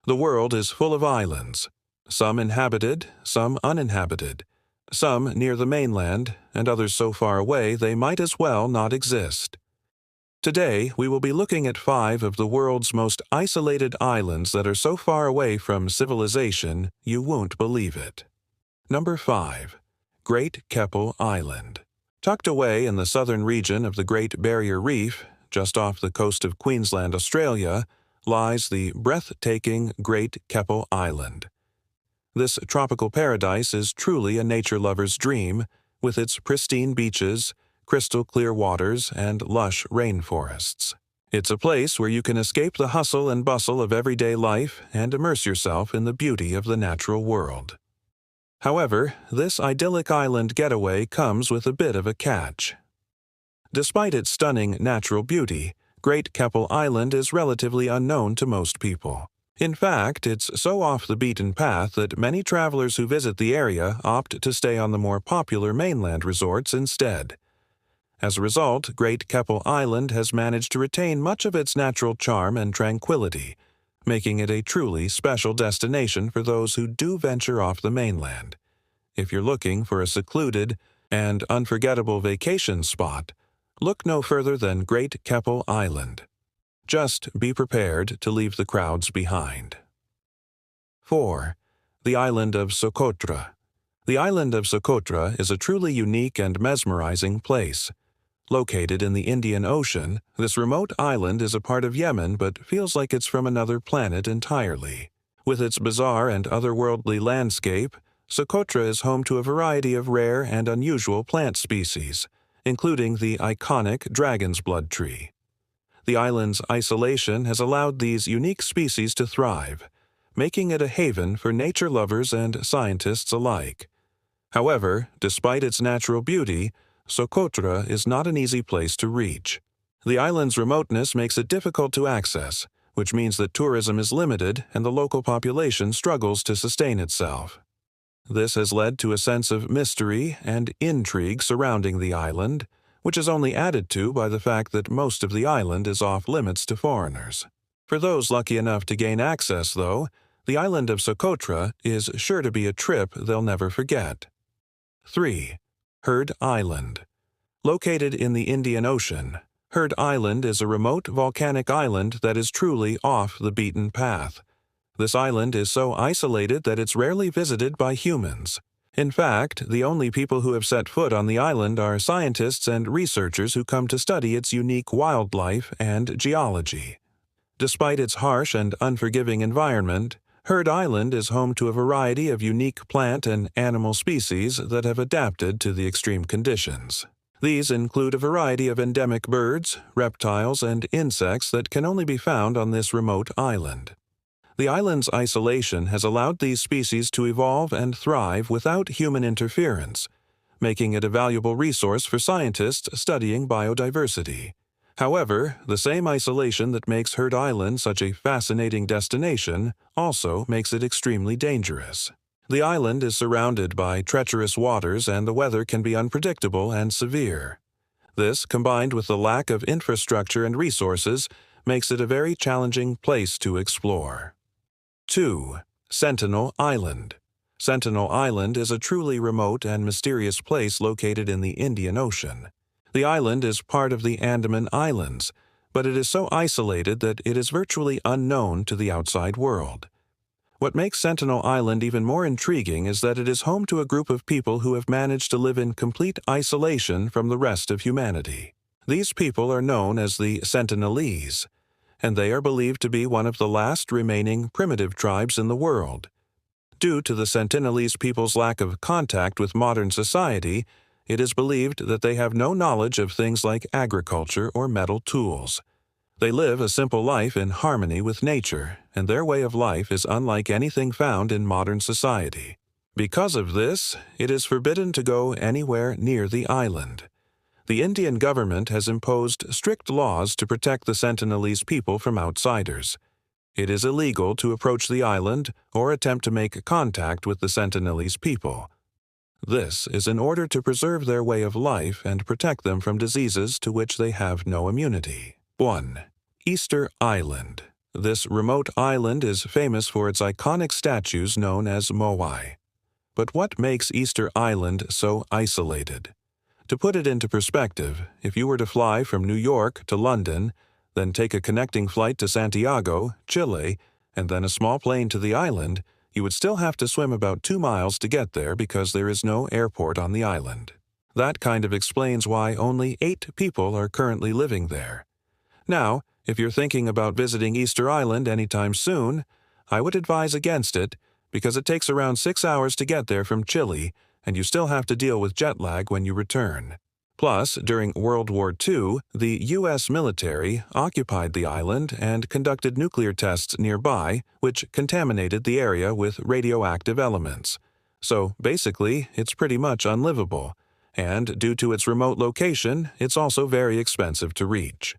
The world is full of islands, some inhabited, some uninhabited, some near the mainland, and others so far away they might as well not exist. Today, we will be looking at 5 of the world's most isolated islands that are so far away from civilization you won't believe it. Number 5. Great Keppel Island. Tucked away in the southern region of the Great Barrier Reef, just off the coast of Queensland, Australia, lies the breathtaking Great Keppel Island. This tropical paradise is truly a nature lover's dream, with its pristine beaches, crystal clear waters, and lush rainforests. It's a place where you can escape the hustle and bustle of everyday life and immerse yourself in the beauty of the natural world. However, this idyllic island getaway comes with a bit of a catch. Despite its stunning natural beauty, Great Keppel Island is relatively unknown to most people. In fact, it's so off the beaten path that many travelers who visit the area opt to stay on the more popular mainland resorts instead. As a result, Great Keppel Island has managed to retain much of its natural charm and tranquility, making it a truly special destination for those who do venture off the mainland. If you're looking for a secluded and unforgettable vacation spot, look no further than Great Keppel Island. Just be prepared to leave the crowds behind. 4. The island of Socotra. The island of Socotra is a truly unique and mesmerizing place. Located in the Indian Ocean, this remote island is a part of Yemen but feels like it's from another planet entirely. With its bizarre and otherworldly landscape, Socotra is home to a variety of rare and unusual plant species, including the iconic dragon's blood tree. The island's isolation has allowed these unique species to thrive, making it a haven for nature lovers and scientists alike. However, despite its natural beauty, Socotra is not an easy place to reach. The island's remoteness makes it difficult to access, which means that tourism is limited and the local population struggles to sustain itself. This has led to a sense of mystery and intrigue surrounding the island, which is only added to by the fact that most of the island is off-limits to foreigners. For those lucky enough to gain access, though, the island of Socotra is sure to be a trip they'll never forget. 3. Heard Island. Located in the Indian Ocean, Heard Island is a remote volcanic island that is truly off the beaten path. This island is so isolated that it's rarely visited by humans. In fact, the only people who have set foot on the island are scientists and researchers who come to study its unique wildlife and geology. Despite its harsh and unforgiving environment, Heard Island is home to a variety of unique plant and animal species that have adapted to the extreme conditions. These include a variety of endemic birds, reptiles, and insects that can only be found on this remote island. The island's isolation has allowed these species to evolve and thrive without human interference, making it a valuable resource for scientists studying biodiversity. However, the same isolation that makes Heard Island such a fascinating destination also makes it extremely dangerous. The island is surrounded by treacherous waters and the weather can be unpredictable and severe. This, combined with the lack of infrastructure and resources, makes it a very challenging place to explore. 2. Sentinel Island. Sentinel Island is a truly remote and mysterious place located in the Indian Ocean. The island is part of the Andaman Islands, but it is so isolated that it is virtually unknown to the outside world. What makes Sentinel Island even more intriguing is that it is home to a group of people who have managed to live in complete isolation from the rest of humanity. These people are known as the Sentinelese, and they are believed to be one of the last remaining primitive tribes in the world. Due to the Sentinelese people's lack of contact with modern society, it is believed that they have no knowledge of things like agriculture or metal tools. They live a simple life in harmony with nature, and their way of life is unlike anything found in modern society. Because of this, it is forbidden to go anywhere near the island. The Indian government has imposed strict laws to protect the Sentinelese people from outsiders. It is illegal to approach the island or attempt to make contact with the Sentinelese people. This is in order to preserve their way of life and protect them from diseases to which they have no immunity. 1. Easter Island. This remote island is famous for its iconic statues known as Moai. But what makes Easter Island so isolated? To put it into perspective, if you were to fly from New York to London, then take a connecting flight to Santiago, Chile, and then a small plane to the island, you would still have to swim about 2 miles to get there because there is no airport on the island. That kind of explains why only 8 people are currently living there. Now, if you're thinking about visiting Easter Island anytime soon, I would advise against it because it takes around 6 hours to get there from Chile, and you still have to deal with jet lag when you return. Plus, during World War II, the U.S. military occupied the island and conducted nuclear tests nearby, which contaminated the area with radioactive elements. So, basically, it's pretty much unlivable, and due to its remote location, it's also very expensive to reach.